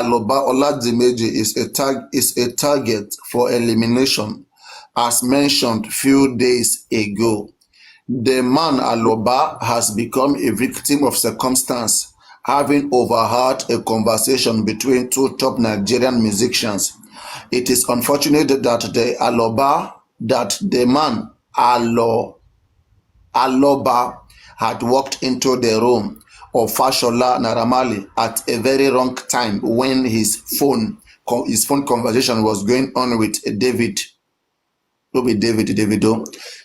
Aloba Oladimeji is a target for elimination, as mentioned few days ago. The man Aloba has become a victim of circumstance, having overheard a conversation between two top Nigerian musicians. It is unfortunate that the man Aloba had walked into the room of Fashola Naramali at a very wrong time when his phone conversation was going on with Davido.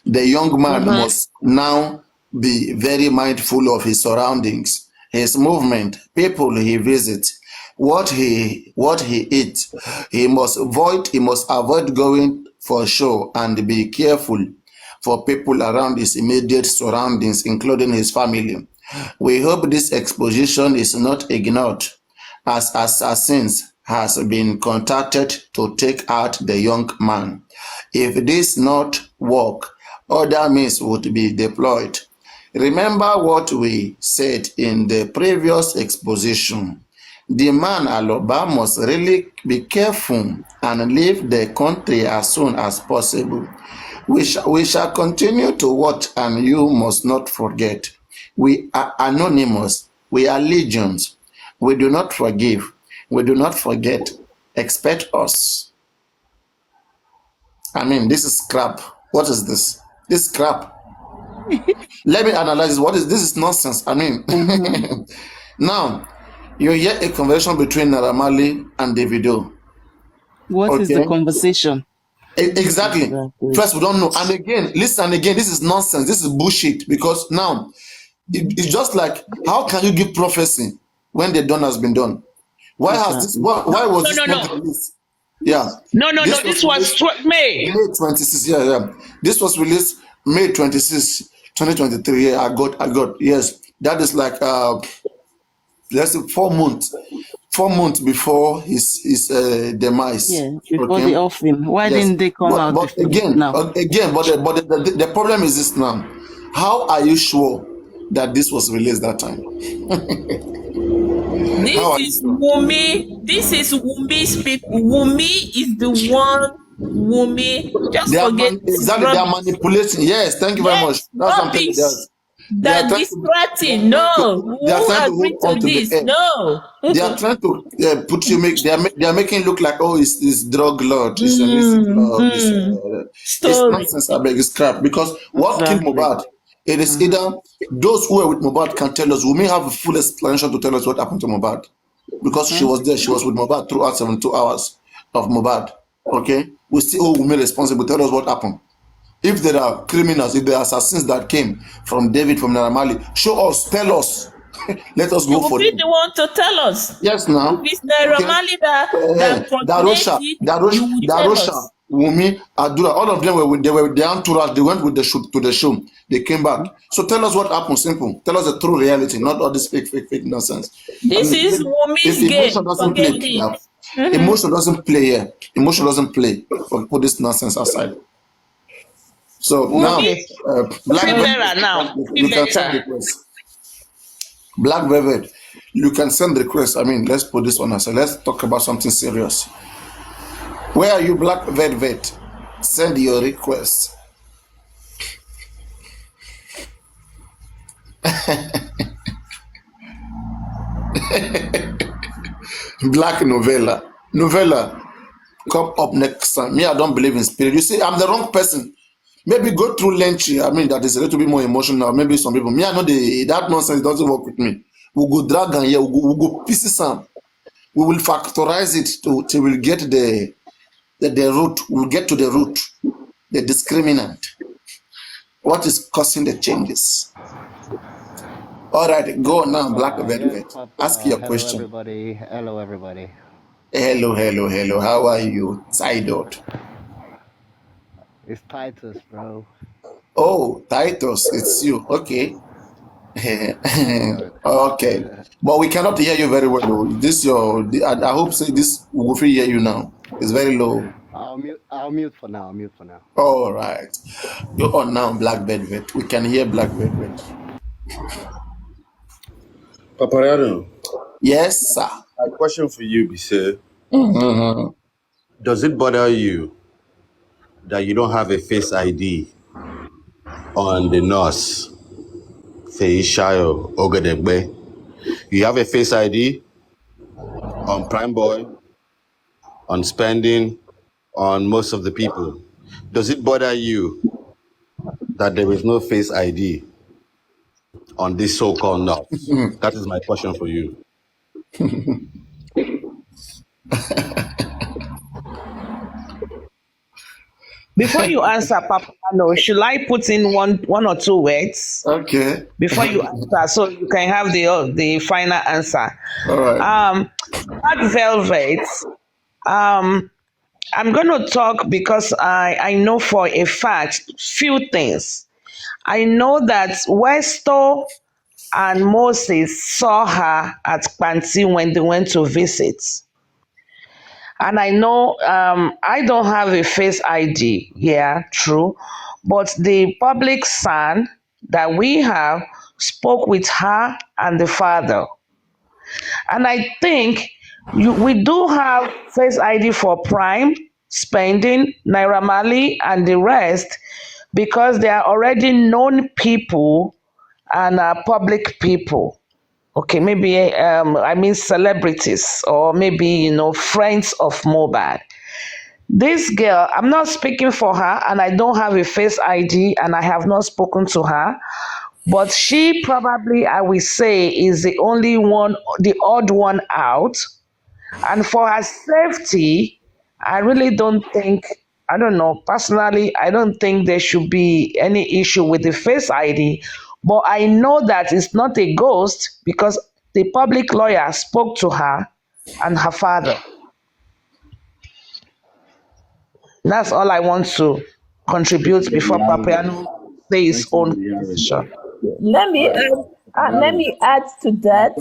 The young man must now be very mindful of his surroundings, his movement, people he visits, what he eats. He must avoid going for show and be careful for people around his immediate surroundings, including his family. We hope this exposition is not ignored, as assassins has been contacted to take out the young man. If this not work, other means would be deployed. Remember what we said in the previous exposition. The man Aloba must really be careful and leave the country as soon as possible. We shall continue to watch, and you must not forget. We are anonymous. We are legions. We do not forgive. We do not forget. Expect us. I mean, this is crap. What is this? This is crap. Let me analyze what is this. Is nonsense. I mean, now you hear a conversation between Naramali and Davido. What is the conversation? Exactly. First, we don't know. And again, listen again, this is nonsense. This is bullshit. Because now, it's just like, how can you give prophecy when the done has been done? Why has this? Why was this not released? Yeah. This was May 26. Yeah. This was released May 26, 2023. Yeah, I got. Yes, that is like let's say 4 months. 4 months before his demise. Yeah, before they off him. Why didn't they come out? But again, the problem is this now. How are you sure that this was released that time? This is Wumi. This is Wumi's people. Wumi is the one. Wumi. Just forget. Exactly, they are manipulating. Yes, thank you very much. That's something else. That distracting. No, they are trying to hold on to this. No, they are trying to put you. They are making it look like, oh, it's drug lord. It's a music lord. It's nonsense. I beg, it's crap. Because what killed Mohbad? It is either those who are with Mohbad can tell us. We may have a full explanation to tell us what happened to Mohbad, because she was there. She was with Mohbad throughout 72 hours of Mohbad. Okay, we still hold Wunmi responsible. Tell us what happened. If there are criminals, if there are assassins that came from David, from Naramali, show us, tell us. Let us go for it. You will be the one to tell us. Yes, now. If it's Naramali Darosha, Wunmi, Adura, all of them they were the entourage. They went with to the show. They came back. So tell us what happened. Simple. Tell us the true reality, not all this fake nonsense. This is Wumi's game. Emotion doesn't play here. Emotion doesn't play. Put this nonsense aside. So now, you can send requests. Black Velvet, you can send requests. I mean, let's put this one aside. Let's talk about something serious. Where are you, Black Velvet? Send your requests. Black Novella, come up next time. Me, I don't believe in spirit. You see, I'm the wrong person. Maybe go through Lenchi. I mean, that is a little bit more emotional. Maybe some people. Me, I know that nonsense doesn't work with me. We'll go drag and here. We'll go pieces some. We will factorize it till we'll get the root. We'll get to the root, the discriminant. What is causing the changes? All right, go now, Black Velvet. Ask your question. Hello, everybody. Hello. How are you, Sidot? It's Titus, bro. Oh, Titus, it's you. Okay. Okay. But we cannot hear you very well, though. I hope this will hear you now. It's very low. I'll mute for now. All right. Go on now, Black Velvet. We can hear Black Velvet. Papariano. Yes, sir. My question for you, Bise, Does it bother you that you don't have a face ID on the nurse, Feishayo Ogedegbe? You have a face ID on Prime Boy, on Spending, on most of the people. Does it bother you that there is no face ID on this so-called nurse? That is my question for you. Before you answer, Papa, no, should I put in one or two words? Okay. Before you answer, so you can have the final answer. All right. Black Velvet. I'm going to talk because I know for a fact few things. I know that Westo and Moses saw her at Panti when they went to visit. And I know I don't have a face ID, yeah, true. But the public son that we have spoke with her and the father. And I think we do have face ID for Prime, Spending, Naira Marley, and the rest because they are already known people and public people. Okay, maybe I mean celebrities or maybe, friends of Mohbad. This girl, I'm not speaking for her and I don't have a face ID and I have not spoken to her, but she probably, I will say, is the only one, the odd one out. And for her safety, I really don't think, I don't know, personally, I don't think there should be any issue with the face ID. But I know that it's not a ghost because the public lawyer spoke to her and her father. That's all I want to contribute before Papiano say his own position. Let me add to that.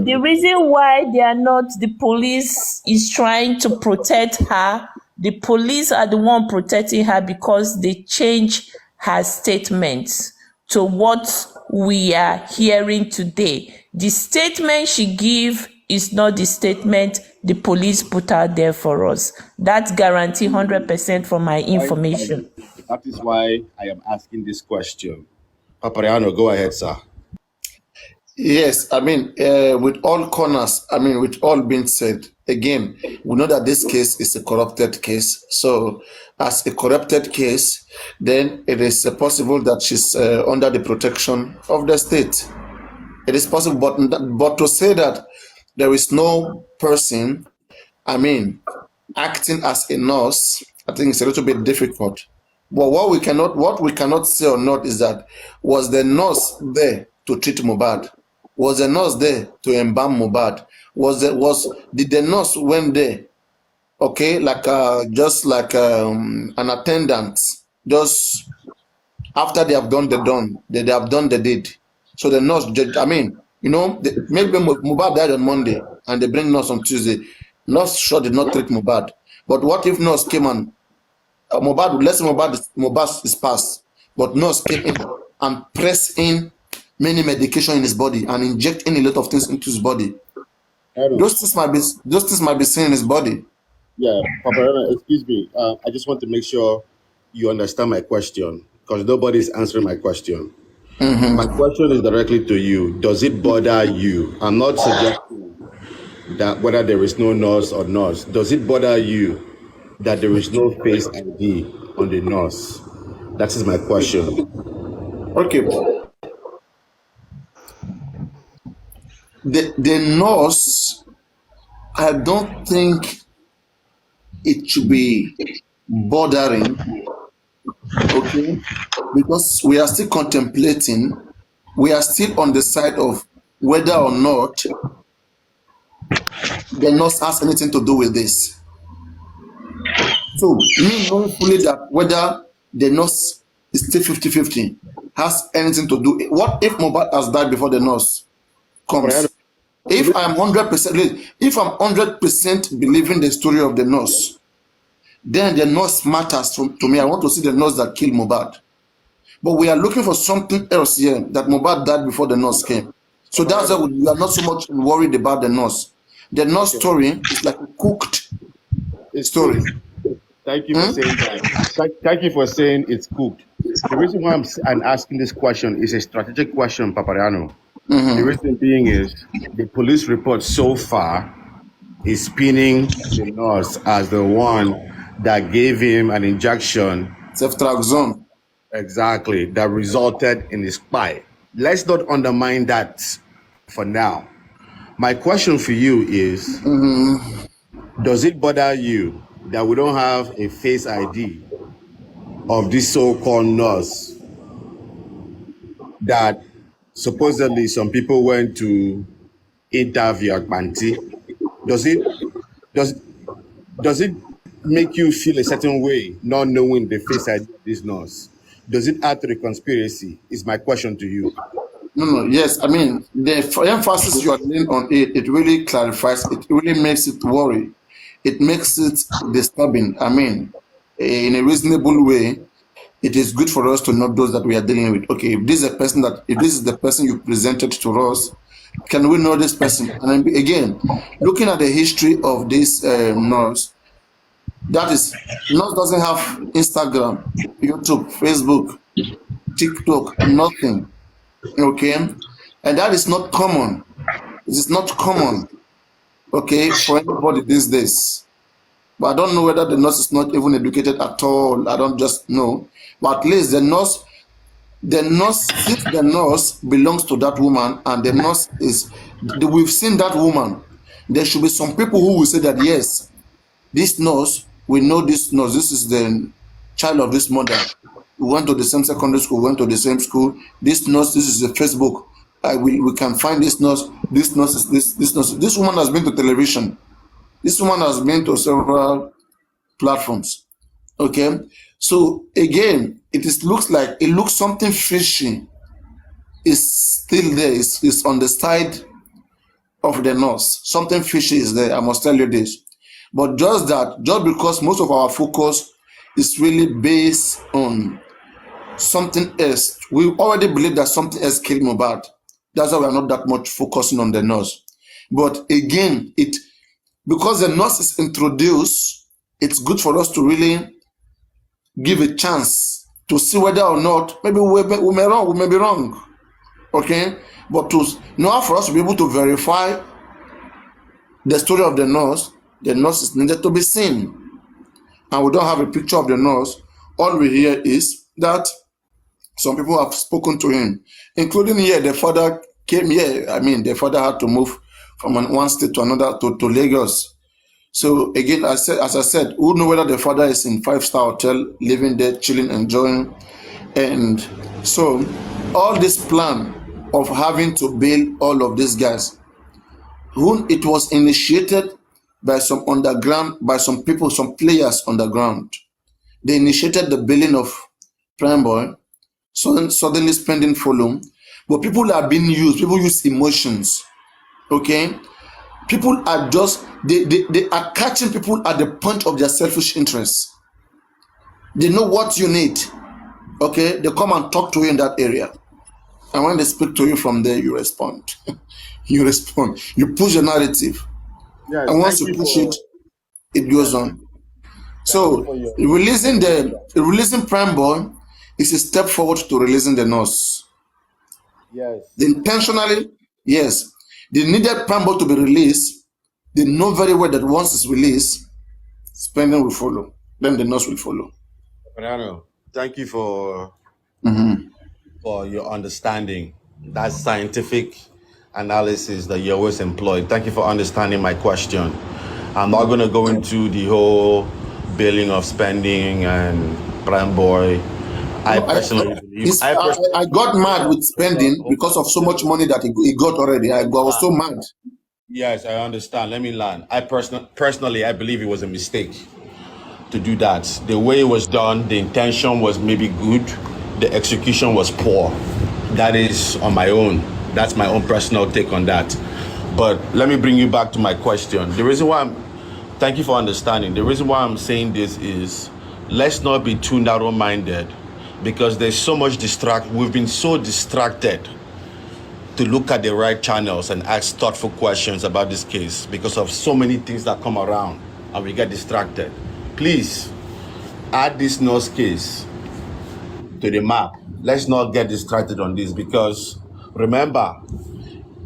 The reason why they are not, the police is trying to protect her. The police are the one protecting her because they change her statements to what we are hearing today. The statement she gave is not the statement the police put out there for us. That's guarantee 100% from my information. That is why I am asking this question. Papariano, go ahead, sir. Yes, I mean, with all corners, I mean, with all being said, again, we know that this case is a corrupted case. So, as a corrupted case, then it is possible that she's under the protection of the state. It is possible, but to say that there is no person, I mean, acting as a nurse, I think it's a little bit difficult. But what we cannot say or not is that was the nurse there to treat Mohbad? Was the nurse there to embalm Mohbad? Did the nurse went there, okay, like just like an attendant, just after they have done they have done the deed. So the nurse, I mean, maybe Mohbad died on Monday and they bring nurse on Tuesday. Nurse sure did not treat Mohbad. But what if nurse came and Mohbad, let's say Mohbad is passed, but nurse came in and press in many medication in his body and inject in a lot of things into his body. Those things might be seen in his body. Yeah, Papa, excuse me. I just want to make sure you understand my question because nobody is answering my question. My question is directly to you. Does it bother you? I'm not suggesting that whether there is no nurse or nurse. Does it bother you that there is no face ID on the nurse? That is my question. Okay. The nurse, I don't think it should be bothering, okay, because we are still contemplating, we are still on the side of whether or not the nurse has anything to do with this. So, me knowing fully that whether the nurse is still 50-50 has anything to do. What if Mohbad has died before the nurse comes? If I'm 100% believing the story of the nurse, then the nurse matters to me. I want to see the nurse that killed Mohbad. But we are looking for something else here, that Mohbad died before the nurse came. So that's why we are not so much worried about the nurse. The nurse story is like a cooked story. Thank you for saying that. Thank you for saying it's cooked. The reason why I'm asking this question is a strategic question, Papariano. The reason being is the police report so far is pinning the nurse as the one that gave him an injection. Ceftriaxone. Exactly, that resulted in his spy. Let's not undermine that for now. My question for you is, does it bother you that we don't have a face ID of this so-called nurse that supposedly some people went to interview at Panti? Does it make you feel a certain way not knowing the face ID of this nurse? Does it add to the conspiracy? Is my question to you. No, yes. I mean, the emphasis you are laying on it, it really clarifies, it really makes it worry. It makes it disturbing. I mean, in a reasonable way, it is good for us to know those that we are dealing with. Okay, if this is the person you presented to us, can we know this person? And again, looking at the history of this nurse, that is, nurse doesn't have Instagram, YouTube, Facebook, TikTok, nothing. Okay, and that is not common. It is not common, okay, for anybody these days. But I don't know whether the nurse is not even educated at all. I don't just know. But at least the nurse, if the nurse belongs to that woman, and the nurse is, we've seen that woman, there should be some people who will say that yes, this nurse, we know this nurse, this is the child of this mother. We went to the same secondary school, went to the same school. This nurse, this is the Facebook. We can find this nurse. This nurse is this nurse. This woman has been to television. This woman has been to several platforms. Okay, so again, it looks something fishy. Is still there. It's on the side of the nurse. Something fishy is there. I must tell you this. But just because most of our focus is really based on something else, we already believe that something else killed Mohbad. That's why we are not that much focusing on the nurse. But again, because the nurse is introduced, it's good for us to really give a chance to see whether or not maybe we may be wrong. Okay, but for us to be able to verify the story of the nurse is needed to be seen. And we don't have a picture of the nurse. All we hear is that some people have spoken to him, including here, the father came here. I mean, the father had to move from one state to another to Lagos. So again, as I said, who know whether the father is in 5-star hotel, living there, chilling, enjoying. And so all this plan of having to bail all of these guys, it was initiated by some people, some players underground. They initiated the bailing of PrimeBoy, suddenly spending volume. But people are being used, people use emotions. Okay? People are they are catching people at the point of their selfish interests. They know what you need. Okay? They come and talk to you in that area. And when they speak to you from there, you respond. You respond. You push the narrative. Yes, and once you push it, it goes on. So releasing PrimeBoy is a step forward to releasing the nurse. Yes. Intentionally, yes. They needed PrimeBoy to be released. They know very well that once it's released, spending will follow. Then the nurse will follow. Fernando, thank you for your understanding. That's scientific analysis that you always employ. Thank you for understanding my question. I'm not going to go into the whole billing of spending and PrimeBoy. I got mad with spending because of so much money that he got already. I was so mad. Yes, I understand. Let me learn. I personally, I believe it was a mistake to do that. The way it was done, the intention was maybe good. The execution was poor. That is on my own. That's my own personal take on that. But let me bring you back to my question. The reason why thank you for understanding. The reason why I'm saying this is, let's not be too narrow-minded, because there's so much we've been so distracted to look at the right channels and ask thoughtful questions about this case because of so many things that come around and we get distracted. Please add this nurse case to the map. Let's not get distracted on this because remember,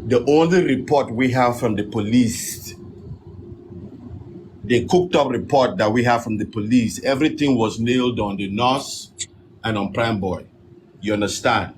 the only report we have from the police, the cooked up report that we have from the police, everything was nailed on the nurse and on Prime Boy. You understand?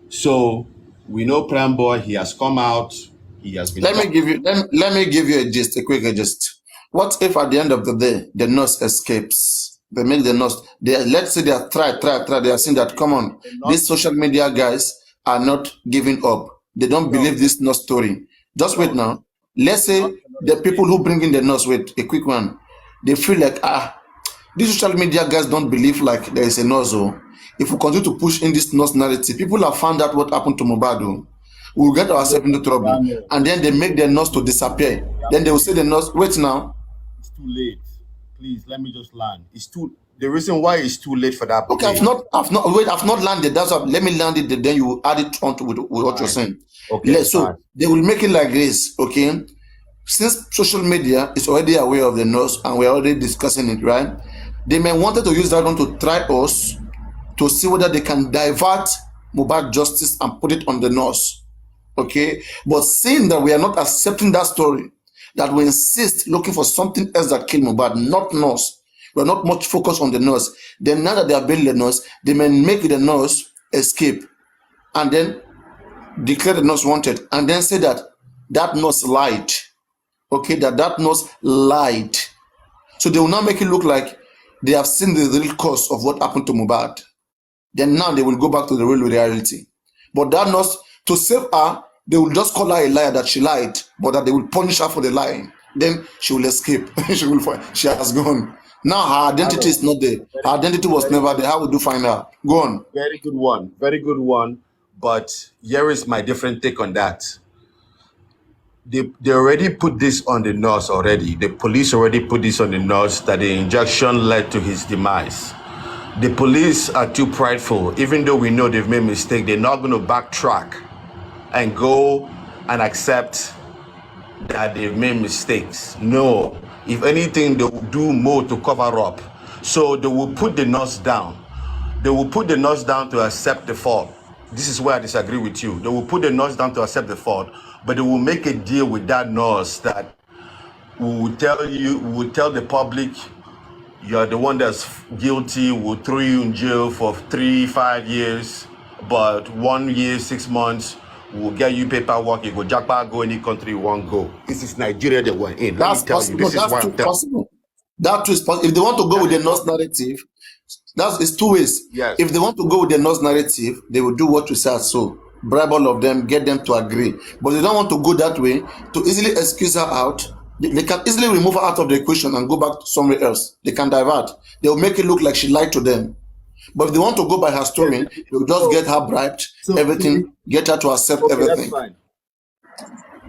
So we know Prime Boy, he has come out, he has been... Let me give you a quick gist. What if at the end of the day, the nurse escapes? They make the nurse, let's say they are try, they are saying that, come on, these social media guys are not giving up. They don't believe this nurse story. Just wait now. Let's say the people who bring in the nurse, wait, a quick one, they feel like, these social media guys don't believe like there is a nurse. If we continue to push in this nurse narrative, people have found out what happened to Mohbad. We'll get ourselves into trouble. And then they make the nurse to disappear. Then they will say the nurse, wait now. It's too late. Please, let me just land. The reason why it's too late for that. Okay, I've not landed. That's why, let me land it, then you add it on to with what you're saying. Okay. So they will make it like this, okay? Since social media is already aware of the nurse and we're already discussing it, right? They may wanted to use that one to try us to see whether they can divert Mohbad justice and put it on the nurse, okay? But seeing that we are not accepting that story, that we insist looking for something else that killed Mohbad, not nurse. We're not much focused on the nurse. Then now that they are building the nurse, they may make the nurse escape and then declare the nurse wanted and then say that that nurse lied. Okay, that nurse lied. So they will now make it look like they have seen the real cause of what happened to Mohbad. Then now they will go back to the real reality. But that nurse, to save her, they will just call her a liar that she lied, but that they will punish her for the lying. Then she will escape. She has gone. Now her identity is not there. Her identity was never there. How would you find her? Go on. Very good one. Very good one. But here is my different take on that. They already put this on the nurse already. The police already put this on the nurse that the injection led to his demise. The police are too prideful. Even though we know they've made a mistake, they're not going to backtrack and go and accept that they've made mistakes. No. If anything, they will do more to cover up. So they will put the nurse down. They will put the nurse down to accept the fault. This is where I disagree with you. They will put the nurse down to accept the fault, but they will make a deal with that nurse that will tell the public you're the one that's guilty, will throw you in jail for 3-5 years, but 1 year, 6 months, will get you paperwork, you go jackpot, go any country you want to go. This is Nigeria they were in. That's possible. That's too possible. That too is possible. If they want to go with the nurse narrative, it's two ways. Yes. If they want to go with the nurse narrative, they will do what you said. So bribe all of them, get them to agree. But they don't want to go that way to easily excuse her out. They can easily remove her out of the equation and go back to somewhere else. They can divert. They will make it look like she lied to them. But if they want to go by her story, they will just get her bribed, everything, get her to accept everything. That's fine.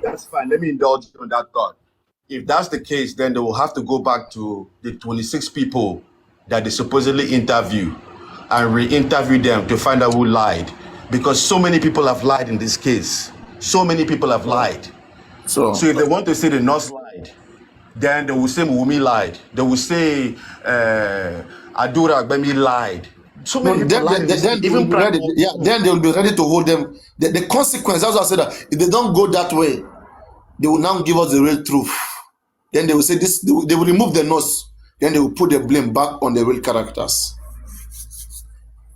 That's fine. Let me indulge on that thought. If that's the case, then they will have to go back to the 26 people that they supposedly interview and re-interview them to find out who lied. Because so many people have lied in this case. So many people have lied. So if they want to say the nurse lied, then they will say Wumi lied. They will say Adura Agbemi lied. So many people lied. Then they will be ready to hold them. The consequence, that's what I said, that if they don't go that way, they will now give us the real truth. Then they will say this, they will remove the nurse. Then they will put the blame back on the real characters.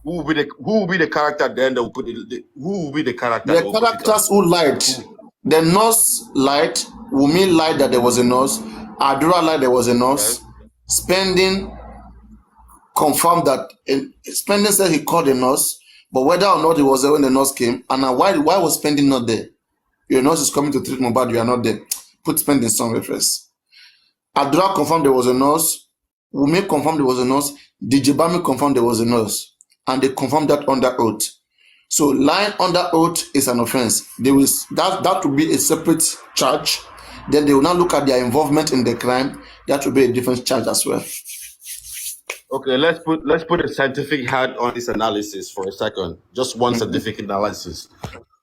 Who will be the character then? They will put who will be the character? The characters who lied. The nurse lied. Wumi lied that there was a nurse. Adura lied there was a nurse. Yes. Spending confirmed that. Spending said he called a nurse, but whether or not he was there when the nurse came, and why was Spending not there? Your nurse is coming to treat Mohbad, you are not there. Put Spending somewhere first. Adura confirmed there was a nurse. Wumi confirmed there was a nurse. DJ Bami confirmed there was a nurse. And they confirmed that under oath. So lying under oath is an offense. That will be a separate charge. Then they will now look at their involvement in the crime. That will be a different charge as well. Okay, let's put a scientific hat on this analysis for a second. Just one scientific analysis.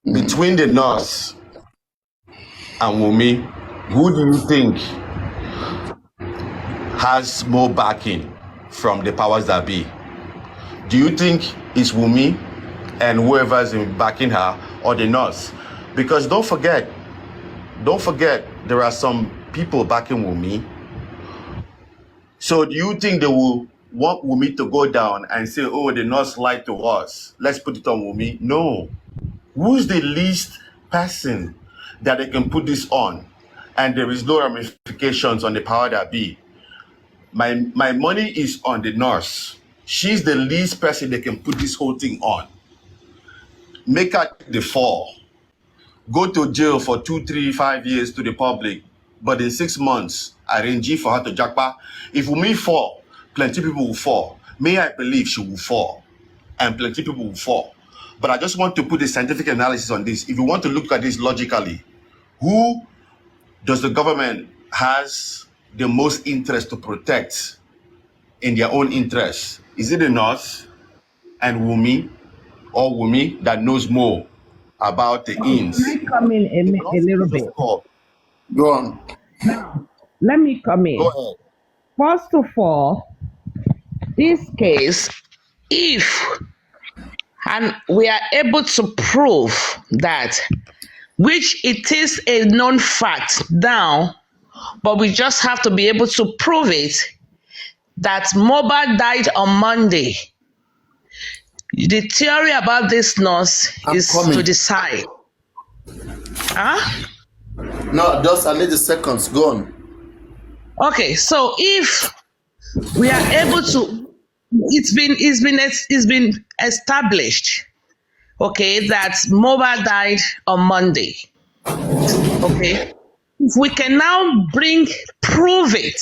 Between the nurse and Wumi, who do you think has more backing from the powers that be? Do you think it's Wumi and whoever's backing her, or the nurse? Because don't forget, there are some people backing Wumi. So do you think they will want Wumi to go down and say, oh, the nurse lied to us, let's put it on Wumi? No. Who's the least person that they can put this on and there is no ramifications on the power that be? My money is on the nurse. She's the least person they can put this whole thing on. Make her the fall. Go to jail for 2, 3, 5 years to the public, but in 6 months, arrange for her to jackpot. If Wumi fall, plenty people will fall. May I believe she will fall, and plenty people will fall. But I just want to put a scientific analysis on this. If you want to look at this logically, who does the government has the most interest to protect in their own interest? Is it the nurse and Wumi, or Wumi that knows more about the ins? Let me come in a little bit. Go on. Let me come in. Go ahead. First of all, this case, if and we are able to prove that, which it is a known fact now, but we just have to be able to prove it, that Mohbad died on Monday. The theory about this nurse is to decide. Huh? No, just I need the seconds. Go on. Okay, so if we are able to, it's been established, okay, that Mohbad died on Monday. Okay, if we can now prove it,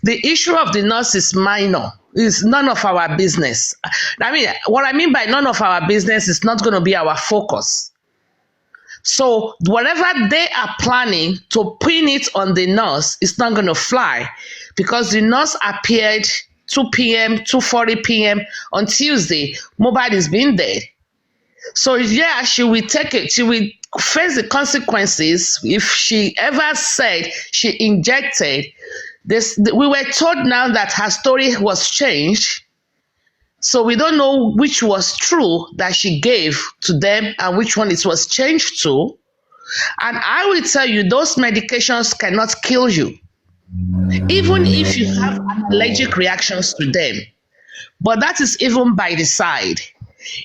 the issue of the nurse is minor. Is none of our business. I mean, what I mean by none of our business is not going to be our focus. So whatever they are planning to pin it on the nurse is not going to fly, because the nurse appeared 2 p.m., 2:40 p.m. on Tuesday. Mohbad is being dead. So yeah, she will take it. She will face the consequences if she ever said she injected this. We were told now that her story was changed. So we don't know which was true that she gave to them and which one it was changed to. And I will tell you, those medications cannot kill you, even if you have allergic reactions to them. But that is even by the side.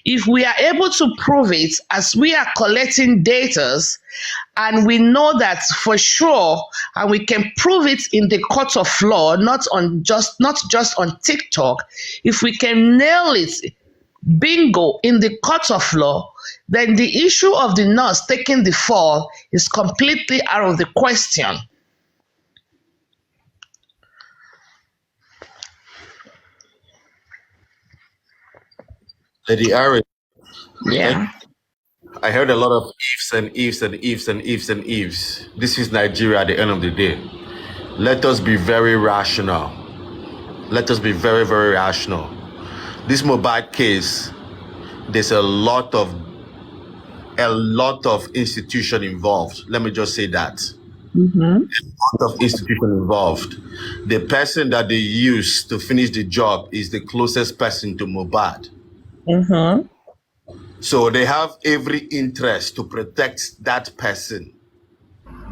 If we are able to prove it, as we are collecting data, and we know that for sure, and we can prove it in the court of law, not just on TikTok, if we can nail it, bingo, in the court of law, then the issue of the nurse taking the fall is completely out of the question. Lady Ari, Yeah. I heard a lot of ifs and ifs and ifs and ifs and ifs. This is Nigeria at the end of the day. Let us be very rational. Let us be very, very rational. This Mohbad case, there's a lot of institution involved. Let me just say that. Mm-hmm. A lot of institution involved. The person that they use to finish the job is the closest person to Mohbad. Mm-hmm. So they have every interest to protect that person.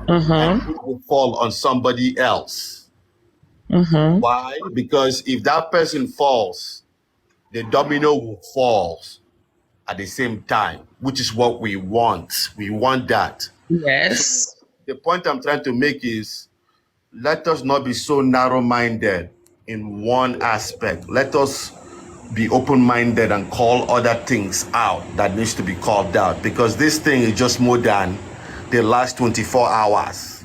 Mm-hmm. And it will fall on somebody else. Mm-hmm. Why? Because if that person falls, the domino will fall at the same time, which is what we want. We want that. Yes. So the point I'm trying to make is, let us not be so narrow-minded in one aspect. Let us be open-minded and call other things out that needs to be called out, because this thing is just more than the last 24 hours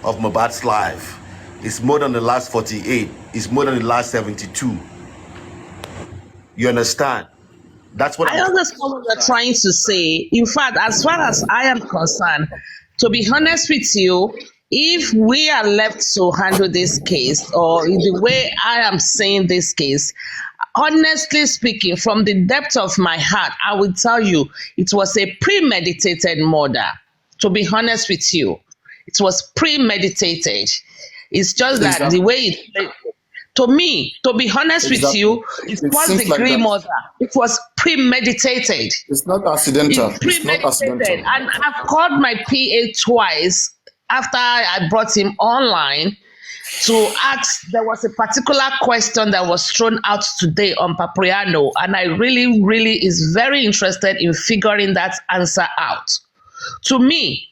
of Mohbad's life. It's more than the last 48. It's more than the last 72. You understand? That's what I understand what you're trying to say. In fact, as far as I am concerned, to be honest with you, if we are left to handle this case, or in the way I am saying this case, honestly speaking, from the depth of my heart, I will tell you it was a premeditated murder. To be honest with you, it was premeditated. It's just that the way it, to me, to be honest with you, it was the like that. murder. It was premeditated. It's not accidental. It's premeditated. And I've called my PA twice after I brought him online to ask. There was a particular question that was thrown out today on Papriano, and I really is very interested in figuring that answer out. To me,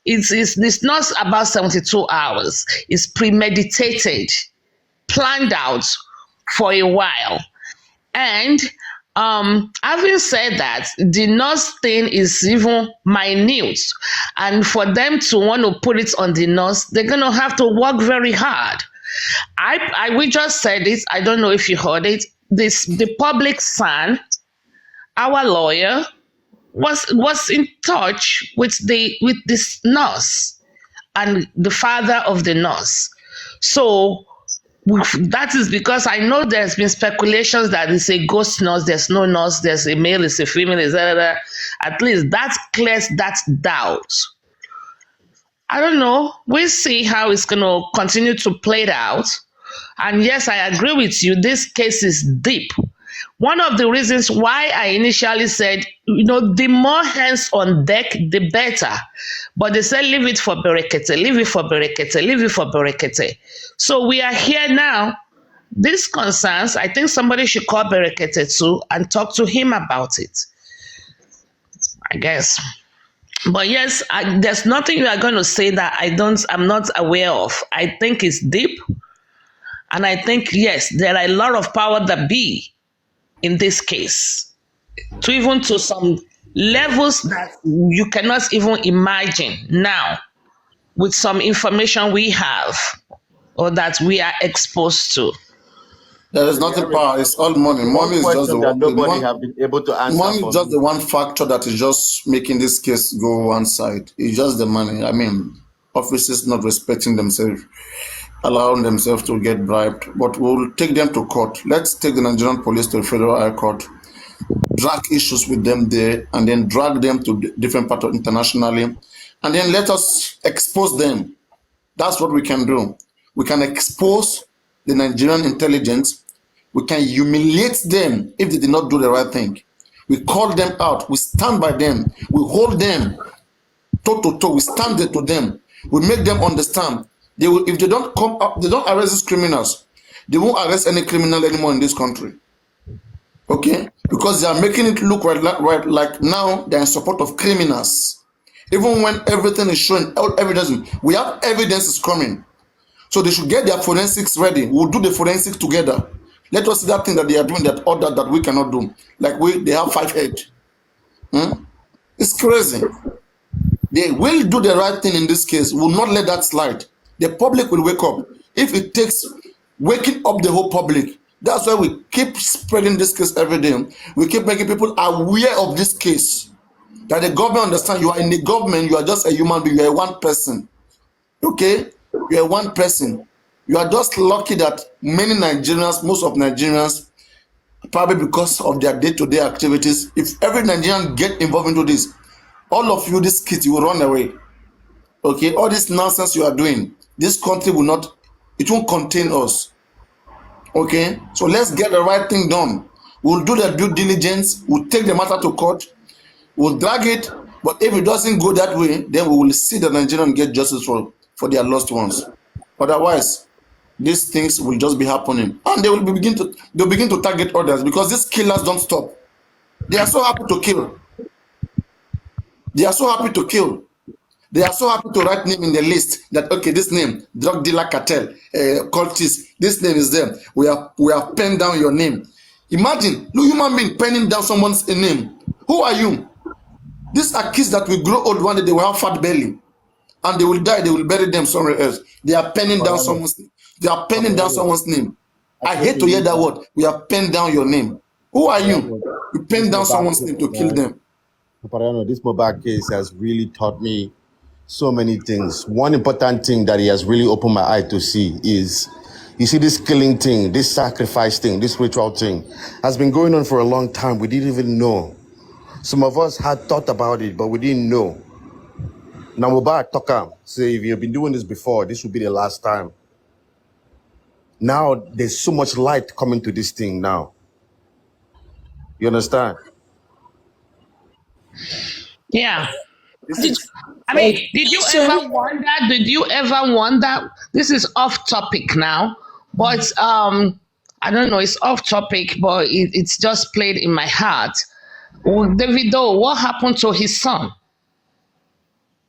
it's not about 72 hours. It's premeditated, planned out for a while. And having said that, the nurse thing is even minute. And for them to want to put it on the nurse, they're going to have to work very hard. We just said it. I don't know if you heard it. The public son, our lawyer, was in touch with this nurse and the father of the nurse. So that is because I know there's been speculations that it's a ghost nurse, there's no nurse, there's a male, it's a female, etc. At least that clears that doubt. I don't know. We'll see how it's going to continue to play it out. And yes, I agree with you. This case is deep. One of the reasons why I initially said, the more hands on deck, the better. But they said, leave it for Berekete, leave it for Berekete, leave it for Berekete. So we are here now. This concerns, I think somebody should call Berekete too and talk to him about it, I guess. But yes, there's nothing you are going to say that I'm not aware of. I think it's deep. And I think, yes, there are a lot of power that be in this case, to some levels that you cannot even imagine now with some information we have or that we are exposed to. There is nothing power. It's all money. Money is just the one. Nobody have been able to answer. Money is just the one factor that is just making this case go one side. It's just the money. I mean, officers not respecting themselves, allowing themselves to get bribed. But we'll take them to court. Let's take the Nigerian police to the Federal High Court, drag issues with them there, and then drag them to different parts internationally, and then let us expose them. That's what we can do. We can expose the Nigerian intelligence. We can humiliate them if they did not do the right thing. We call them out. We stand by them. We hold them toe to toe. We stand there to them. We make them understand. They will, if they don't come up, they don't arrest these criminals. They won't arrest any criminal anymore in this country. Okay? Because they are making it look right like now they're in support of criminals. Even when everything is showing, all evidence, we have evidence is coming. So they should get their forensics ready. We'll do the forensics together. Let us see that thing that they are doing, that order that we cannot do. Like they have 5 heads. It's crazy. They will do the right thing in this case. We will not let that slide. The public will wake up. If it takes waking up the whole public, that's why we keep spreading this case every day. We keep making people aware of this case. That the government understand you are in the government, you are just a human being, you are one person. Okay? You are one person. You are just lucky that many Nigerians, most of Nigerians, probably because of their day-to-day activities, if every Nigerian get involved into this, all of you, these kids, you will run away. Okay? All this nonsense you are doing, this country will not, it won't contain us. Okay? So let's get the right thing done. We'll do the due diligence. We'll take the matter to court. We'll drag it. But if it doesn't go that way, then we will see the Nigerians get justice for their lost ones. Otherwise, these things will just be happening, and they'll begin to target others because these killers don't stop. They are so happy to kill. They are so happy to kill. They are so happy to write name in the list that okay, this name, drug dealer cartel, cultist, this name is there. We have penned down your name. Imagine, no human being penning down someone's name. Who are you? These are kids that will grow old one day. They will have fat belly, and they will die. They will bury them somewhere else. They are penning down someone's name. They are penning down someone's name. I hate to hear that word. We have penned down your name. Who are you? You pen down someone's name to kill them. This Mohbad case has really taught me so many things. One important thing that he has really opened my eye to see is You see, this killing thing, this sacrifice thing, this ritual thing has been going on for a long time. We didn't even know. Some of us had thought about it, but we didn't know. Now, Mohbad Tokam say, if you've been doing this before, this will be the last time. Now, there's so much light coming to this thing now. You understand? Yeah. Did you ever wonder, this is off topic now, but I don't know, it's off topic, but it's just played in my heart. Davido, what happened to his son?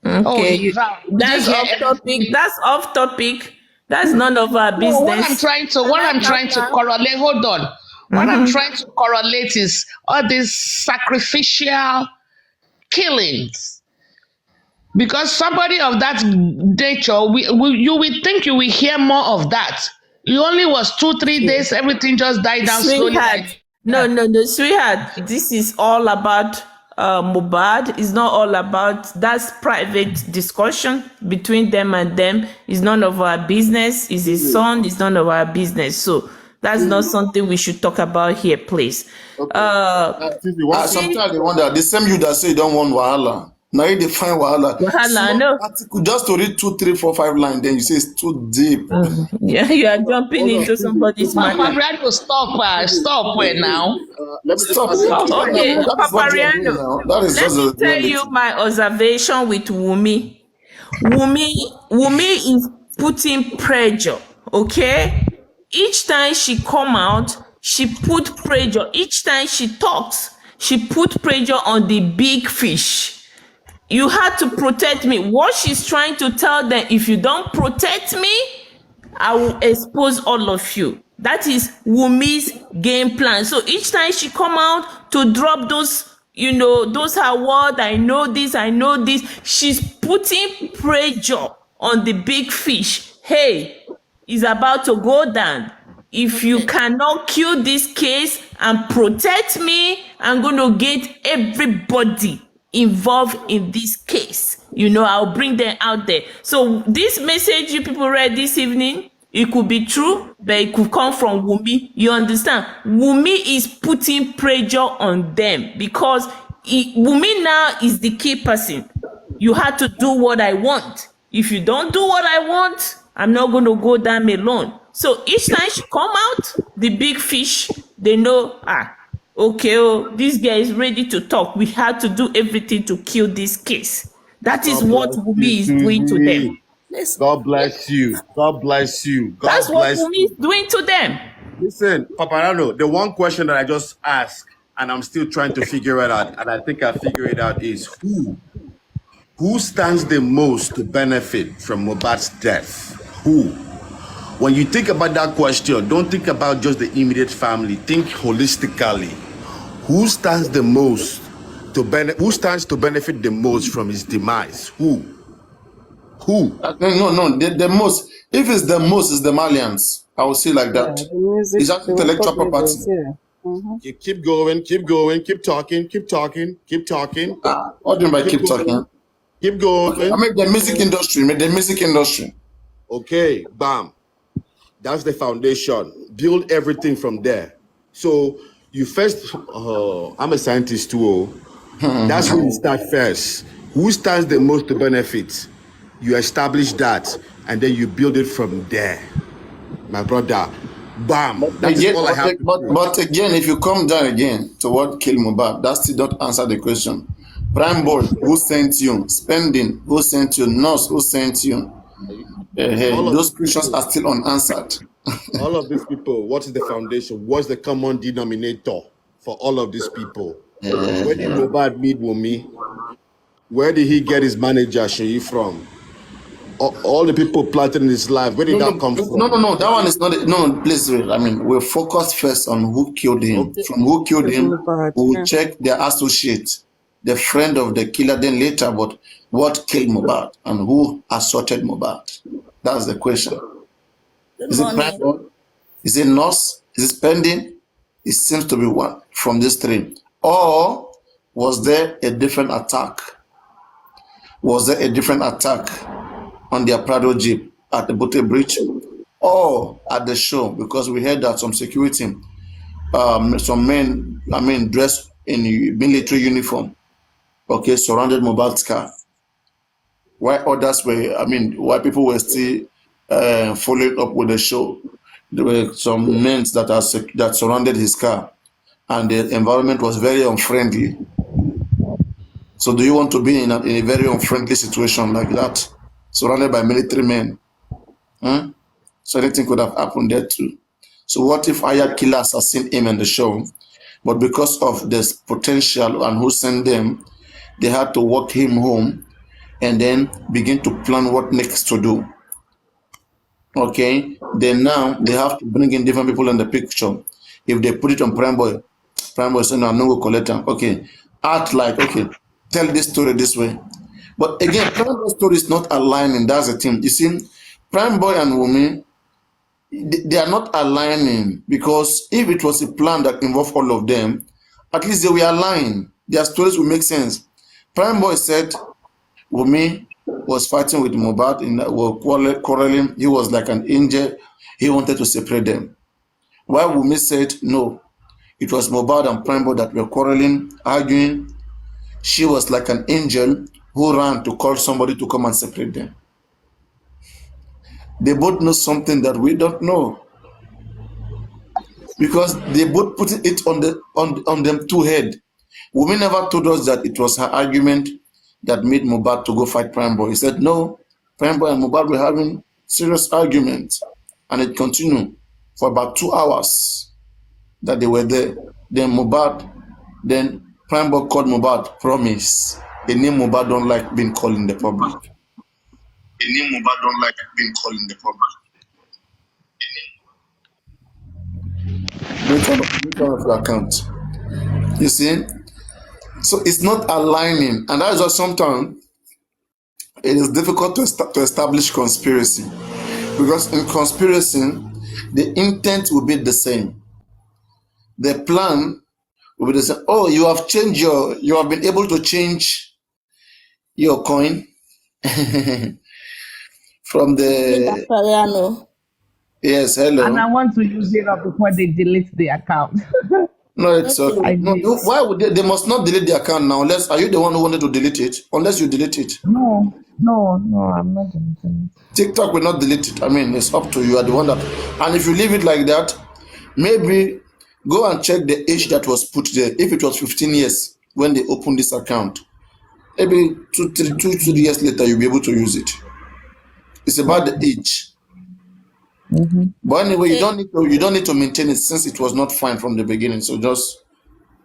Okay, that's off topic. That's off topic. That's none of our business. What I'm trying to correlate, hold on. What I'm trying to correlate is all these sacrificial killings. Because somebody of that nature, you will think you will hear more of that. It only was 2-3 days, everything just died down slowly. No, sweetheart. This is all about Mohbad. It's not all about, that's private discussion between them and them. It's none of our business. It's his son. It's none of our business. So that's not something we should talk about here, please. Sometimes they wonder, the same you that say you don't want wahala. Now you define wahala. Wahala, no. Article, just to read 2, 3, 4, 5 lines, then you say it's too deep. Yeah, you are jumping into somebody's mind. Papariano, stop now. Stop. Okay, Papariano. Let me tell you my observation with Wumi. Wumi is putting pressure, okay? Each time she come out, she put pressure. Each time she talks, she put pressure on the big fish. You had to protect me. What she's trying to tell them, if you don't protect me, I will expose all of you. That is Wumi's game plan. So each time she come out to drop those, those her word, I know this, she's putting pressure on the big fish. Hey, it's about to go down. If you cannot kill this case and protect me, I'm going to get everybody involved in this case. I'll bring them out there. So this message you people read this evening, it could be true, but it could come from Wumi. You understand? Wumi is putting pressure on them because Wumi now is the key person. You have to do what I want. If you don't do what I want, I'm not going to go down alone. So each time she come out, the big fish, they know, okay, this guy is ready to talk. We had to do everything to kill this case. That is what Wumi is doing to them. God bless you. God bless you. That's what Wumi is doing to them. Listen, Papariano, the one question that I just asked, and I'm still trying to figure it out, and I think I figure it out, is who stands the most to benefit from Mohbad's death? Who? When you think about that question, don't think about just the immediate family. Think holistically. Who stands the most to benefit the most from his demise? Who? No. The most. If it's the most, it's the Malians. I will say like that. It's that intellectual property. You keep going, keep talking. What do you mean by keep talking? Keep going. I make the music industry. Okay, bam. That's the foundation. Build everything from there. So you first, I'm a scientist too. That's where you start first. Who stands the most to benefit? You establish that, and then you build it from there. My brother, bam. That's all I have. But again, if you come down again to what killed Mohbad, that still don't answer the question. Prime boy, who sent you? Spending, who sent you? Nurse, who sent you? Those questions are still unanswered. All of these people, what is the foundation? What's the common denominator for all of these people? Where did Mohbad meet Wumi? Where did he get his manager, Sheyi, from? All the people planted in his life, where did that come from? No, that one is not. No, please, I mean, we'll focus first on who killed him. Okay. From who killed him, we'll check their associate, the friend of the killer, then later, but what killed Mohbad and who assaulted Mohbad? That's the question. Is it private? Is it nurse? Is it spending? It seems to be one from this three. Or was there a different attack? Was there a different attack on their Prado Jeep at the Bote Bridge? all at the show because we heard that some security, some men, dressed in military uniform, okay, surrounded Mohbad's car. While others were, while people were still following up with the show, there were some men that surrounded his car, and the environment was very unfriendly. So do you want to be in a very unfriendly situation like that, surrounded by military men? So anything could have happened there too. So what if hired killers have seen him in the show, but because of this potential and who sent them, they had to walk him home and then begin to plan what next to do. Okay, then now they have to bring in different people in the picture. If they put it on Prime Boy say, no, I'm not going to collect them. Okay, act like, okay, tell this story this way. But again, Prime Boy story is not aligning. That's the thing. You see, Prime Boy and Wunmi, they are not aligning because if it was a plan that involved all of them, at least they were aligned. Their stories will make sense. Prime Boy said Wunmi was fighting with Mohbad, were quarreling. He was like an angel. He wanted to separate them. While Wunmi said no, it was Mohbad and Prime Boy that were quarreling, arguing. She was like an angel who ran to call somebody to come and separate them. They both know something that we don't know, because they both put it on them two head. Wunmi never told us that it was her argument that made Mohbad to go fight Prime Boy. He said no, Prime Boy and Mohbad were having serious arguments, and it continued for about 2 hours that they were there. Then Prime Boy called Mohbad Promise, a name Mohbad don't like being called in the public. A name Mohbad don't like being called in the public. Which one of your account? You see? So it's not aligning, and that's why sometimes it is difficult to establish conspiracy, because in conspiracy, the intent will be the same. The plan will be the same. Oh, you have been able to change your coin from the. Yes, hello. And I want to use it up before they delete the account. No, it's okay. No, why would they must not delete the account now? Unless, are you the one who wanted to delete it? Unless you delete it. No, I'm not deleting it. TikTok will not delete it. It's up to you. You are the one that, and if you leave it like that, maybe go and check the age that was put there. If it was 15 years when they opened this account, maybe 2-3 years later you'll be able to use it. It's about the age. But anyway, you don't need to maintain it since it was not fine from the beginning. So just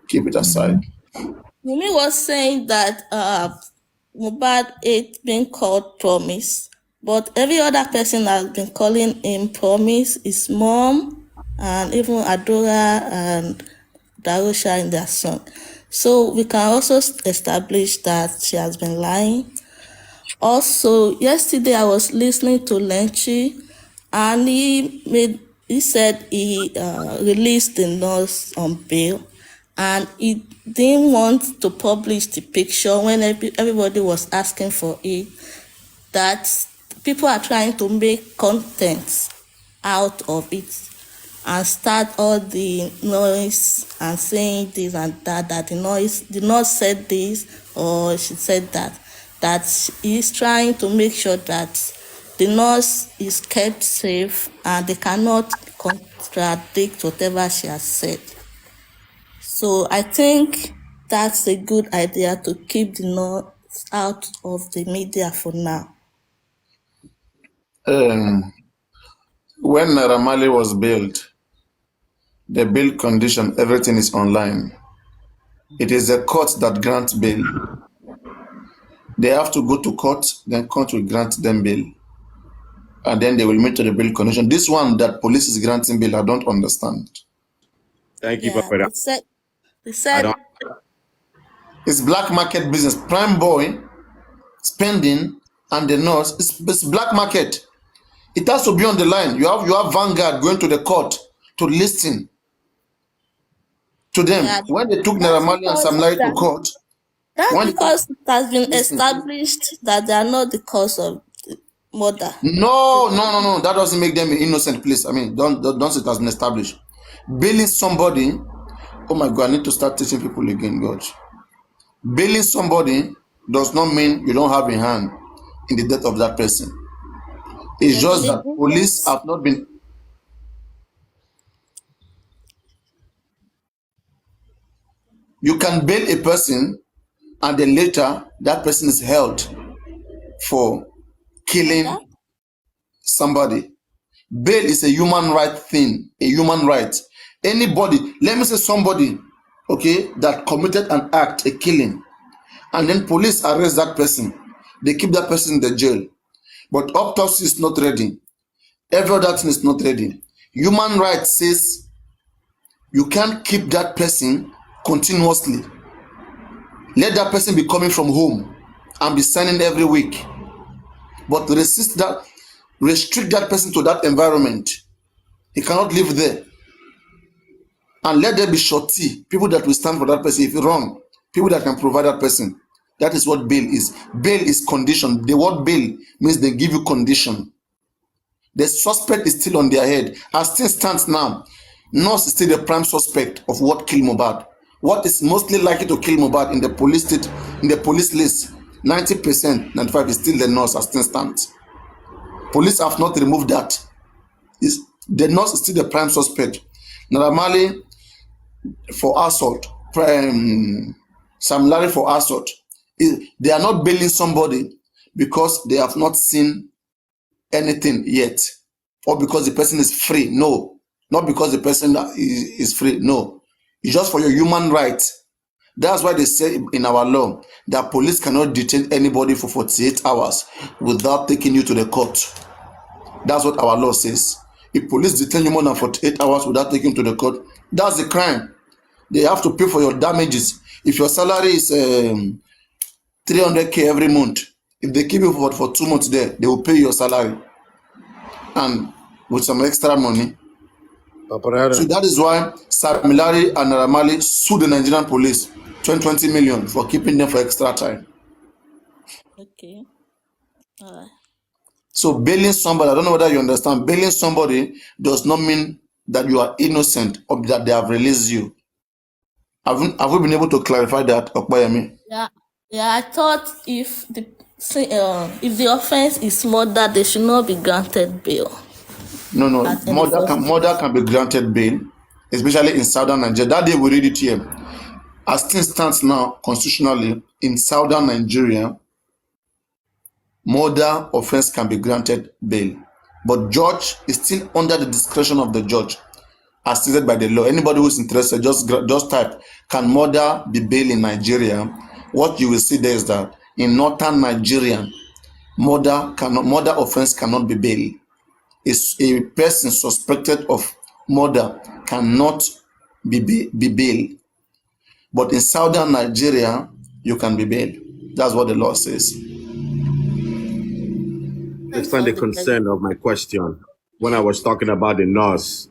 keep it aside. Wunmi was saying that Mohbad is being called Promise, but every other person has been calling him Promise, his mom, and even Adora and Darusha in their song. So we can also establish that she has been lying. Also, yesterday I was listening to Lenchi, and he said he released the nurse on bail, and he didn't want to publish the picture when everybody was asking for it, that people are trying to make content out of it and start all the noise and saying this and that the nurse said this or she said that he's trying to make sure that the nurse is kept safe and they cannot contradict whatever she has said. So I think that's a good idea to keep the nurse out of the media for now. When Naira Marley was bailed, the bail condition, everything is online. It is the court that grants bail. They have to go to court, then court will grant them bail. And then they will meet to the bail condition. This one that police is granting bail, I don't understand. Thank you, Papa. They said it's black market business. Prime Boy spending and the nurse, it's black market. It has to be on the line. You have Vanguard going to the court to listen to them. When they took Naira Marley and Sam Larry to court, that's because it has been established that they are not the cause of murder. No. That doesn't make them innocent, please. I mean, don't it has been established. Bailing somebody, oh my God, I need to start teaching people again, God. Bailing somebody does not mean you don't have a hand in the death of that person. It's just that police have not been. You can bail a person and then later that person is held for killing somebody. Bail is a human right thing, a human right. Anybody, let me say somebody, okay, that committed an act, a killing, and then police arrest that person. They keep that person in the jail. But autopsy is not ready. Every other thing is not ready. Human rights says you can't keep that person continuously. Let that person be coming from home and be signing every week. But restrict that person to that environment. He cannot live there. And let there be shorty, people that will stand for that person if you're wrong, people that can provide that person. That is what bail is. Bail is condition. The word bail means they give you condition. The suspect is still on their head. As things stands now, nurse is still the prime suspect of what killed Mohbad. What is mostly likely to kill Mohbad in the police list, 90%, 95% is still the nurse as things stands. Police have not removed that. The nurse is still the prime suspect. Naira Marley for assault, Sam Larry for assault. They are not bailing somebody because they have not seen anything yet, or because the person is free. No, not because the person is free. No, it's just for your human rights. That's why they say in our law that police cannot detain anybody for 48 hours without taking you to the court. That's what our law says. If police detain you more than 48 hours without taking you to the court, that's a crime. They have to pay for your damages. If your salary is 300K every month, if they keep you for 2 months there, they will pay your salary and with some extra money. So that is why Sam Larry and Naira Marley sued the Nigerian police 20 million for keeping them for extra time. Okay. All right. So bailing somebody, I don't know whether you understand, bailing somebody does not mean that you are innocent or that they have released you. Have we been able to clarify that, Okpayemi? Yeah, I thought if the offense is murder, they should not be granted bail. No. Murder can be granted bail, especially in southern Nigeria. That day we read it here. As things stands now, constitutionally, in southern Nigeria, murder offense can be granted bail. But judge is still under the discretion of the judge, as stated by the law. Anybody who is interested, just type, can murder be bail in Nigeria? What you will see there is that in northern Nigeria, murder offense cannot be bail. A person suspected of murder cannot be bail. But in southern Nigeria, you can be bail. That's what the law says. Understand the concern of my question when I was talking about the nurse.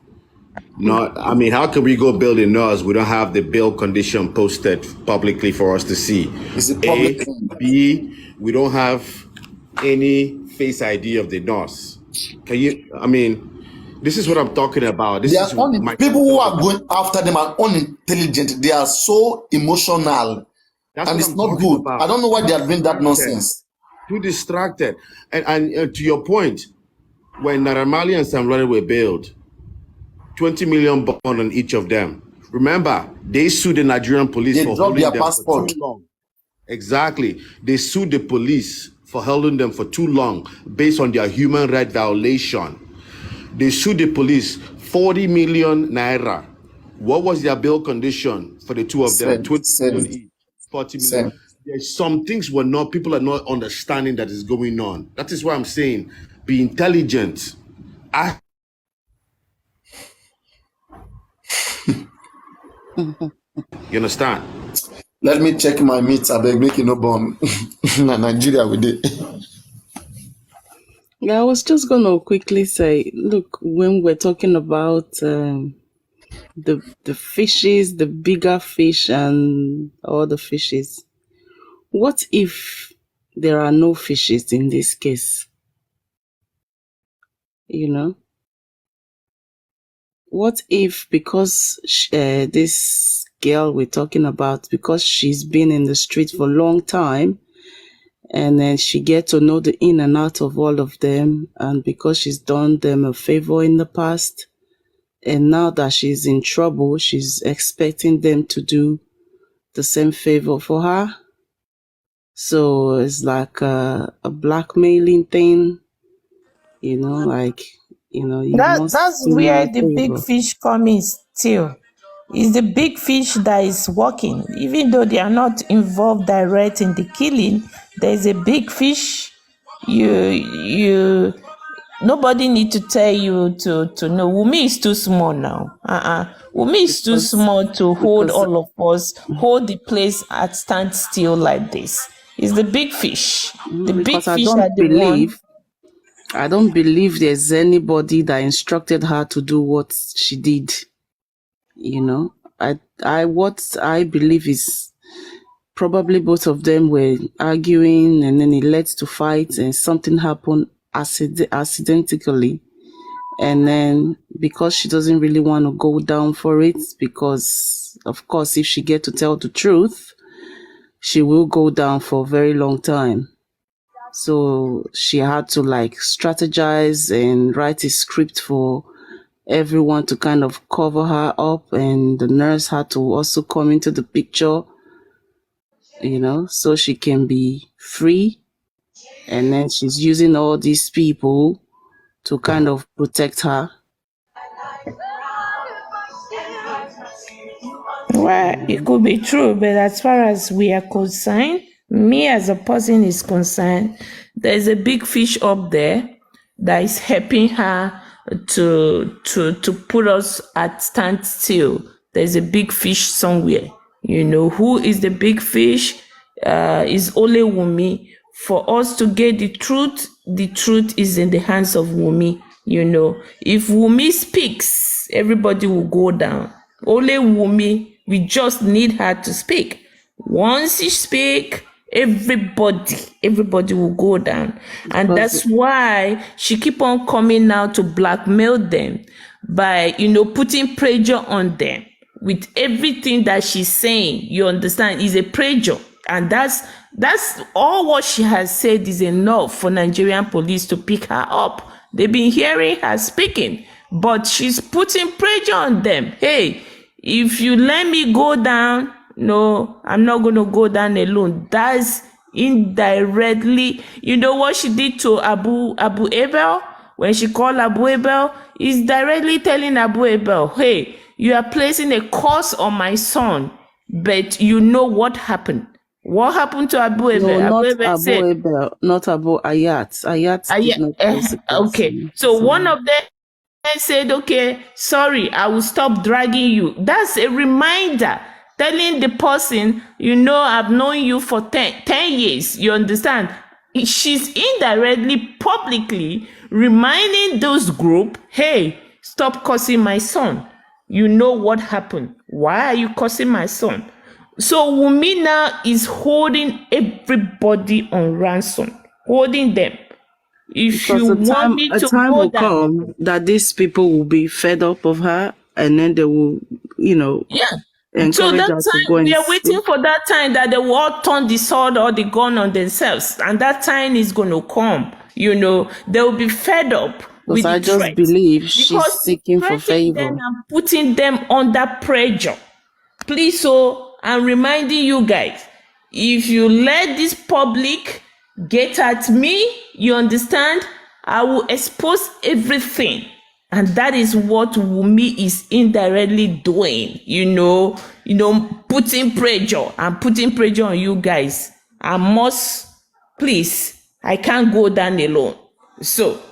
I mean, how can we go build a nurse? We don't have the bail condition posted publicly for us to see. Is it public? B, we don't have any face ID of the nurse. This is what I'm talking about. People who are going after them are unintelligent. They are so emotional. And it's not good. I don't know why they are doing that nonsense. Too distracted. And to your point, when Naira Marley and Sam Larry were bailed, 20 million bond on each of them. Remember, they sued the Nigerian police for holding them for too long. Exactly. They sued the police for holding them for too long based on their human right violation. They sued the police 40 million naira. What was their bail condition for the two of them? 20 million each. 40 million. There's some things people are not understanding that is going on. That is why I'm saying, be intelligent. You understand? Let me check my meat. I beg, make it no bomb. Nigeria with it. Yeah, I was just going to quickly say, look, when we're talking about the fishes, the bigger fish and all the fishes, what if there are no fishes in this case? you know. What if because this girl we're talking about, because she's been in the street for a long time, and then she get to know the in and out of all of them, and because she's done them a favor in the past, and now that she's in trouble, she's expecting them to do the same favor for her. So it's like a blackmailing thing, you know, like, you know, you must That's do me where a the big favor. fish come in still. It's the big fish that is working. Even though they are not involved direct in the killing, there's a big fish. Nobody need to tell you to know. Wumi is too small now. Wumi is too small to hold all of us, hold the place at standstill like this. It's the big fish. The big Because fish are the one. I don't believe there's anybody that instructed her to do what she did. You know, what I believe is probably both of them were arguing, and then it led to fight, and something happened accidentally. And then because she doesn't really want to go down for it, because of course, if she get to tell the truth, she will go down for a very long time. So she had to like strategize and write a script for everyone to kind of cover her up, and the nurse had to also come into the picture, you know, so she can be free. And then she's using all these people to kind of protect her. Well, it could be true, but as far as we are concerned, me as a person is concerned, there's a big fish up there that is helping her to put us at standstill. There's a big fish somewhere. You know who is the big fish? Is only Wumi. For us to get the truth is in the hands of Wumi. You know, if Wumi speaks, everybody will go down. Only Wumi, we just need her to speak. Once she speak, everybody will go down. And that's why she keep on coming now to blackmail them by, you know, putting pressure on them with everything that she's saying. You understand? Is a pressure. And that's all what she has said is enough for Nigerian police to pick her up. They've been hearing her speaking, but she's putting pressure on them. Hey, if you let me go down, no, I'm not going to go down alone. That's indirectly, you know what she did to Abu Abel? When she called Abu Abel, is directly telling Abu Abel, hey, you are placing a curse on my son, but you know what happened. What happened to Abu Abel? No, not Abu Ayat. Ayat did not place a curse. Okay, so one of them said, okay, sorry, I will stop dragging you. That's a reminder, telling the person, you know, I've known you for 10 years. You understand? She's indirectly, publicly reminding those group, hey, stop cursing my son. You know what happened. Why are you cursing my son? So Wumi now is holding everybody on ransom, holding them. If because you want me to a time go will down, come that these people will be fed up of her, and then they will, you know, encourage so that her to time go and we are waiting for that time that they will all turn the sword or the gun on themselves, and that time is going to come. You know, they will be fed up with I the just threats. believe she's Because seeking for threatening favor. them and putting them under pressure. Please, so I'm reminding you guys, if you let this public get at me, you understand, I will expose everything. And that is what Wumi is indirectly doing, you know, putting pressure on you guys. I must, please, I can't go down alone. So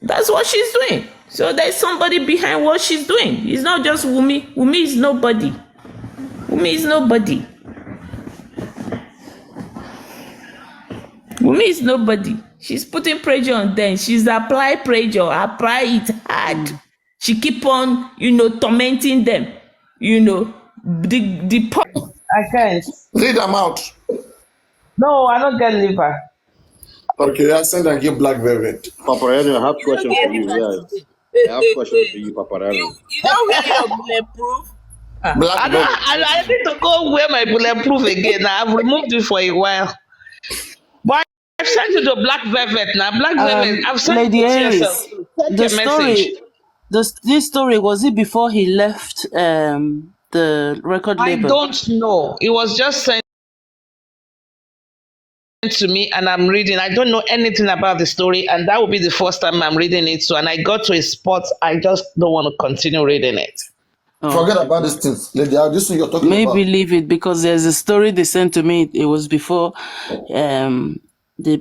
that's what she's doing. So there's somebody behind what she's doing. It's not just Wumi. Wumi is nobody. Wumi is nobody. Wumi is nobody. She's putting pressure on them. She's apply pressure. Apply it hard. She keep on, tormenting them. The I can't. Read them out. No, I don't get liver. Okay, I send and give Black Velvet. Paparano, I have You don't questions get for you. anybody. Yes, I have questions for you, Paparano. You don't wear your bulletproof. Black I, Velvet. I need to go wear my bulletproof again. I've removed it for a while. But I've sent you the Black Velvet now. Black Velvet, I've sent Lady it to yourself. Aries, Check the your message. story, this story, was it before he left the record I label? don't know. It was just sent to me and I'm reading. I don't know anything about the story, and that will be the first time I'm reading it. So, and I got to a spot, I just don't want to continue reading it. Oh. Forget about these things. Lady, this one you're talking Maybe about. leave it, because there's a story they sent to me. It was before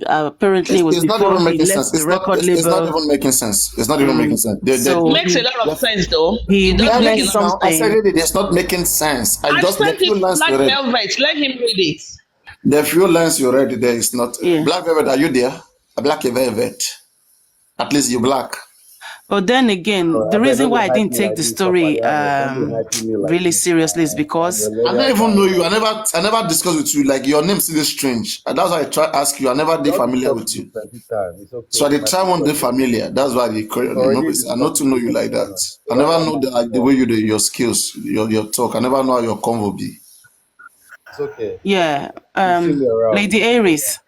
apparently it was It's not before even he making left sense. the record It's not label. even making sense. It's not even making sense. So It makes a lot of sense though. he It does make a witnessed lot of I said something. it's not making sense. I I just the sent few it lines Black you read. Velvet. Let him read it. The few lines you read there is not Yeah. Black Velvet. Are you there? A Black Velvet. At least you black. But then again, the reason why I didn't take the story really seriously is because I don't even know you. I never discussed with you. Like your name seems strange. And that's why I try to ask you. I never did familiar with you. So I did try one day familiar. That's why I not to know you like that. I never know the way you do your skills, your talk. I never know how your convo be. It's okay. yeah, See me around. Lady Aries.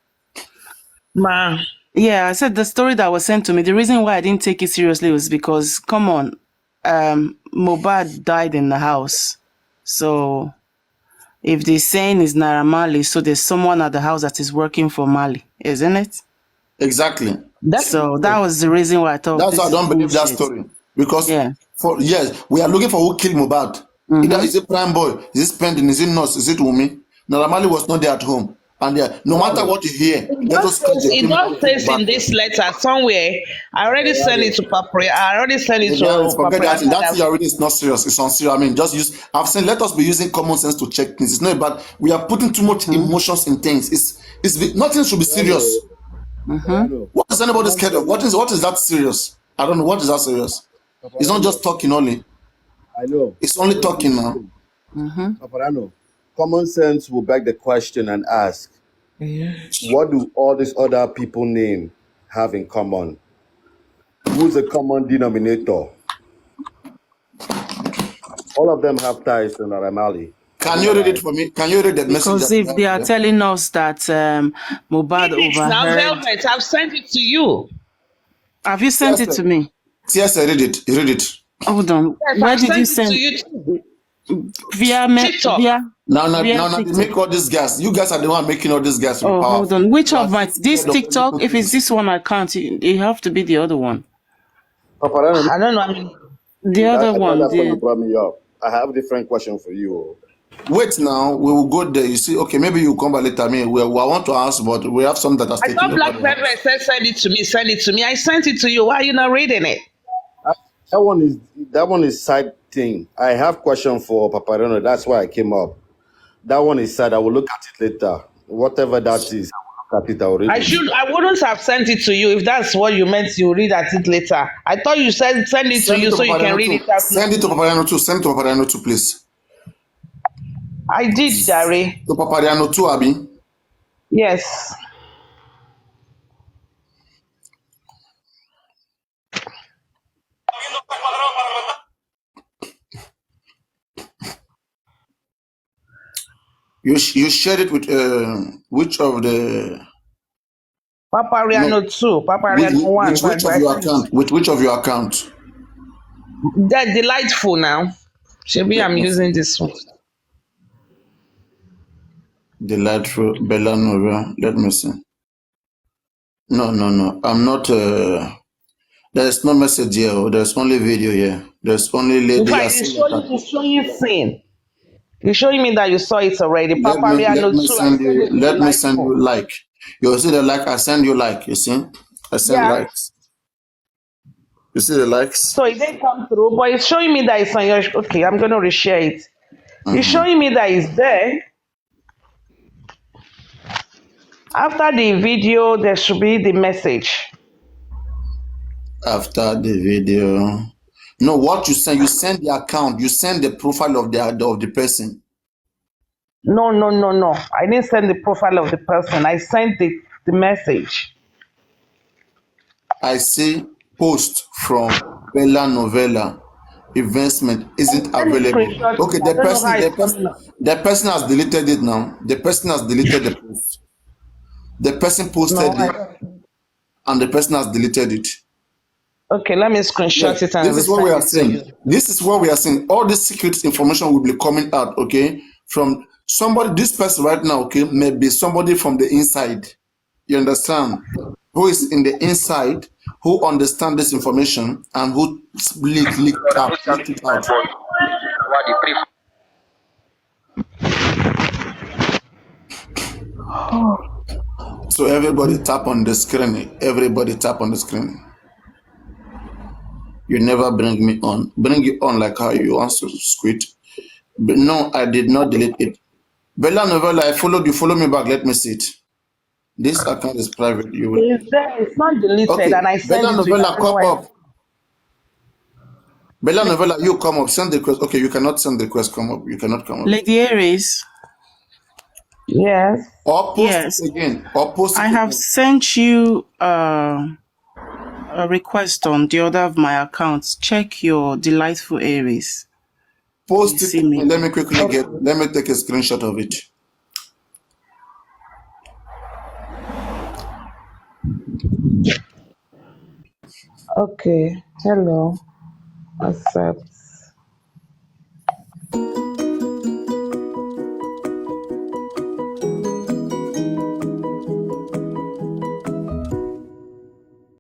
Ma. Yeah, I said the story that was sent to me. The reason why I didn't take it seriously was because, come on, Mohbad died in the house. So if they're saying it's Naira Marley, so there's someone at the house that is working for Marley, isn't it? Exactly. So that was the reason why I thought That's why I this don't believe that bullshit. story. Because Yeah. for years we are looking for who killed Mohbad. Either is it Prime Boy, is it Spending, is it Nurse, is it Wumi? Naira Marley was not there at home. And no matter what you hear, let us catch the It criminal does says in back. this letter somewhere. I already sent it to Papri. I already sent it to Yeah, forget that. Papri. That thing already is not serious. It's unserious. I mean, just use. I've said let us be using common sense to check things. It's not about we are putting too much emotions in things. Nothing should be serious. What is anybody scared of? What is that serious? I don't know. What is that serious? It's not just talking only. I know. It's only talking now. Paparano, common sense will beg the question and ask, what do all these other people name have in common? Who's the common denominator? All of them have ties to Naira Marley. Can you read it for me? Can you read the message? Because if they are telling us that Mohbad Now, overheard, Velvet, I've sent it to you. have you sent Yes, it sir. to me? Yes, I read it. You read it. Hold on. Yes, Where I've did you sent send? it to you too. Via TikTok. via They TikTok. make all these guys. You guys are the one making all these guys to be Oh, hold powerful. on. Which You of are my this scared of TikTok? any If it's this one, I can't. It have to be the other one. Paparano, I don't know. I mean, The other that's one. why you The, brought me up. I have a different question for you. Wait now, we will go there. You see, okay, maybe you come back later. I mean, I want to ask, but we have some that are I taking thought over Black the Velvet house. said send it to me. Send it to me. I sent it to you. Why are you not reading it? That one is side thing. I have question for Paparano. That's why I came up. That one is side. I will look at it later. Whatever that is, I will look at it. I will read it. I wouldn't have sent it to you if that's what you meant. You read at it later. I thought you said send it to Send it you to so you can Papariano read too. it out. Send it to Papariano too. Send it to Papariano too, please. I did, Jerry. To Papariano too, Abby. Yes. You shared it with which of the Papariano 2, Papariano 1. with which of your account? With which of your account? That delightful now. Maybe I'm using this one. Delightful Bella Nova. Let me see. No. I'm not. There's no message here. There's only video here. There's only In lady. fact, it's showing scene. You're showing me that you saw it already. Papariano 2. Let me send you like. You see the like? I send you like. You see? I send likes. You see the likes? So it didn't come through, but it's showing me that it's on your. Okay, I'm going to reshare it. It's showing me that it's there. After the video, there should be the message. After the video. No, what you send the account. You send the profile of the person. No. I didn't send the profile of the person. I sent the message. I see post from Bella Novella investment isn't Let me available. screenshot it. Okay, I don't know how it's coming up. the person has deleted it now. The person has deleted the post. The person No, posted I it don't. and the person has deleted it. Okay, let me Yes, screenshot it and this is what we resend are it to saying. you. This is what we are saying. All this secret information will be coming out, okay, from somebody. This person right now, okay, may be somebody from the inside. You understand? Who is in the inside, who understand this information and who leak it out. So everybody tap on the screen. Everybody tap on the screen. You never bring me on. Bring you on like how you want to squid. But no, I did not delete it. Bella Novella, I followed you. Follow me back. Let me see it. This account is private. You will. It's there. It's not deleted, Okay. and I send Bella it to you. I Novella, don't know come why. up. Bella Novella, you come up. Send the request. Okay, you cannot send the request. Come up. You cannot come up. Lady Aries, Yes. Or post yes, it again. Or post it I have again. sent you a request on the other of my accounts. Check your Delightful Aries. You Post it see me again. Let me there. quickly Okay. let me take a screenshot of it. Okay. Hello. Accept.